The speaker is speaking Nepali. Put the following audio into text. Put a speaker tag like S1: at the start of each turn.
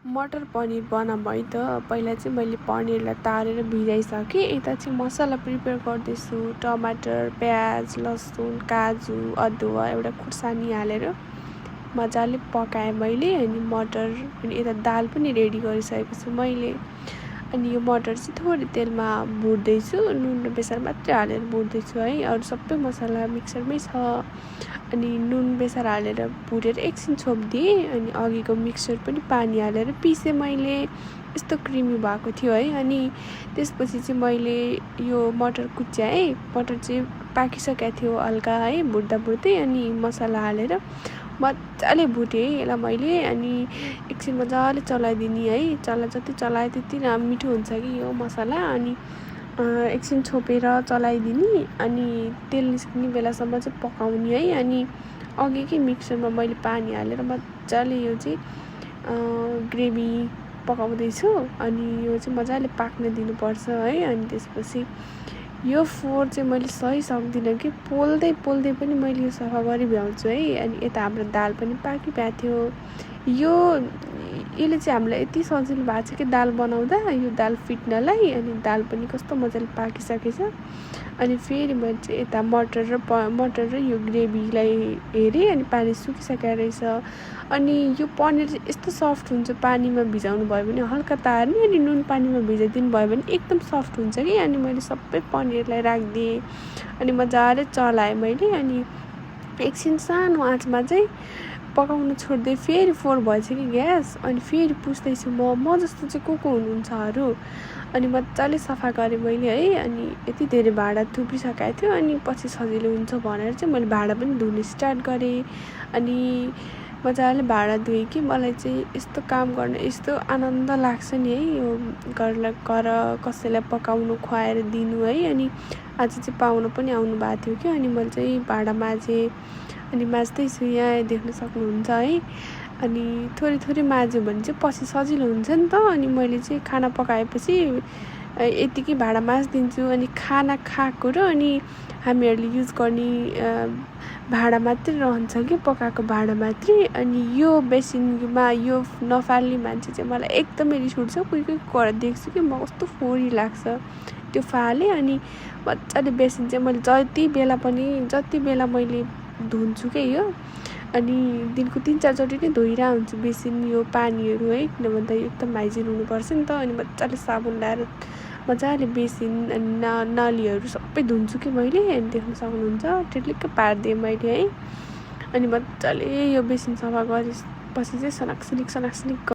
S1: मटर पनिर बनाऊँ है त। पहिला चाहिँ मैले पनिरलाई तारेर भिजाइसकेँ। यता चाहिँ मसला प्रिपेयर गर्दैछु। टमाटर, प्याज, लसुन, काजु, अदुवा एउटा खुर्सानी हालेर मजाले पकाएँ मैले। अनि मटर अनि यता दाल पनि रेडी गरिसकेको छु मैले। अनि यो मटर चाहिँ थोरै तेलमा भुट्दैछु, नुन र बेसार मात्रै हालेर भुट्दैछु है। अरू सबै मसला मिक्सरमै छ। अनि नुन बेसार हालेर भुटेर एकछिन छोपिदिएँ। अनि अघिको मिक्सचर पनि पानी हालेर पिसेँ मैले। यस्तो क्रिमी भएको थियो है। अनि त्यसपछि चाहिँ मैले यो मटर कुच्याएँ। मटर चाहिँ पाकिसकेको थियो हल्का है, भुट्दा भुट्दै। अनि मसला हालेर मजाले भुटेँ यसलाई मैले। अनि एकछिन मजाले चलाइदिने है। जति चलाए त्यति मिठो हुन्छ कि यो मसला। अनि एकछिन छोपेर चलाइदिने। अनि तेल निस्किने बेलासम्म चाहिँ पकाउने है। अनि अघिकै मिक्सरमा मैले पानी हालेर मजाले यो चाहिँ ग्रेभी पकाउँदैछु। अनि यो चाहिँ मजाले पाक्न दिनुपर्छ है। अनि त्यसपछि यो फोहोर चाहिँ मैले सही सक्दिनँ कि पोल्दै पनि मैले यो सफा गरी भ्याउँछु है। अनि यता हाम्रो दाल पनि पाकिरहेको थियो। यसले चाहिँ हामीलाई यति सजिलो भएको छ कि दाल बनाउँदा यो दाल फिट्नलाई। अनि दाल पनि कस्तो मजाले पाकिसकेछ। अनि फेरि मैले चाहिँ यता मटर र यो ग्रेभीलाई हेरेँ। अनि पानी सुकिसकेको रहेछ। अनि यो पनिर चाहिँ यस्तो सफ्ट हुन्छ, पानीमा भिजाउनु भयो भने हल्का तार्ने। अनि नुन पानीमा भिजाइदिनु भयो भने एकदम सफ्ट हुन्छ कि। अनि मैले सबै पनिरलाई राखिदिएँ। अनि मजाले चलाएँ मैले। अनि एकछिन सानो आँचमा चाहिँ पकाउनु छोड्दै फेरि फोहोर भएछ कि ग्यास। अनि फेरि पुस्दैछु म जस्तो चाहिँ को हुनुहुन्छ अरू। अनि मजाले सफा गरेँ मैले है। अनि यति धेरै भाँडा थुप्रिसकेको थियो। अनि पछि सजिलो हुन्छ भनेर चाहिँ मैले भाँडा पनि धुन स्टार्ट गरेँ। अनि मजाले भाँडा धोएँ कि मलाई चाहिँ यस्तो काम गर्न यस्तो आनन्द लाग्छ नि है। यो घर कसैलाई पकाउनु खुवाएर दिनु है। अनि आज चाहिँ पाहुना पनि आउनु भएको थियो कि। अनि मैले चाहिँ भाँडा माझेँ। अनि माझ्दैछु, यहाँ देख्न सक्नुहुन्छ है। अनि थोरै माझ्यो भने चाहिँ पछि सजिलो हुन्छ नि त। अनि मैले चाहिँ खाना पकाएपछि यतिकै भाँडा माझिदिन्छु। अनि खाना खाएको र अनि हामीहरूले युज गर्ने भाँडा मात्रै रहन्छ कि, पकाएको भाँडा मात्रै। अनि यो बेसिनमा यो नफाल्ने मान्छे चाहिँ मलाई एकदमै रिस उठ्छ। कोही देख्छु कि म कस्तो फोहोरी लाग्छ त्यो फाले। अनि मजाले बेसिन चाहिँ मैले जति बेला मैले धुन्छु क्या यो। अनि दिनको 3-4 चोटि नै धोइरहेको हुन्छु बेसिन यो पानीहरू है। किन भन्दा यो एकदम हाइजिन हुनुपर्छ नि त। अनि मजाले साबुन लाएर मजाले बेसिन अनि नालीहरू सबै धुन्छु कि मैले। अनि देख्न सक्नुहुन्छ टिर्लिक्क पारिदिएँ मैले है। अनि मजाले यो बेसिन सफा गरेपछि चाहिँ सनाक्सिनिक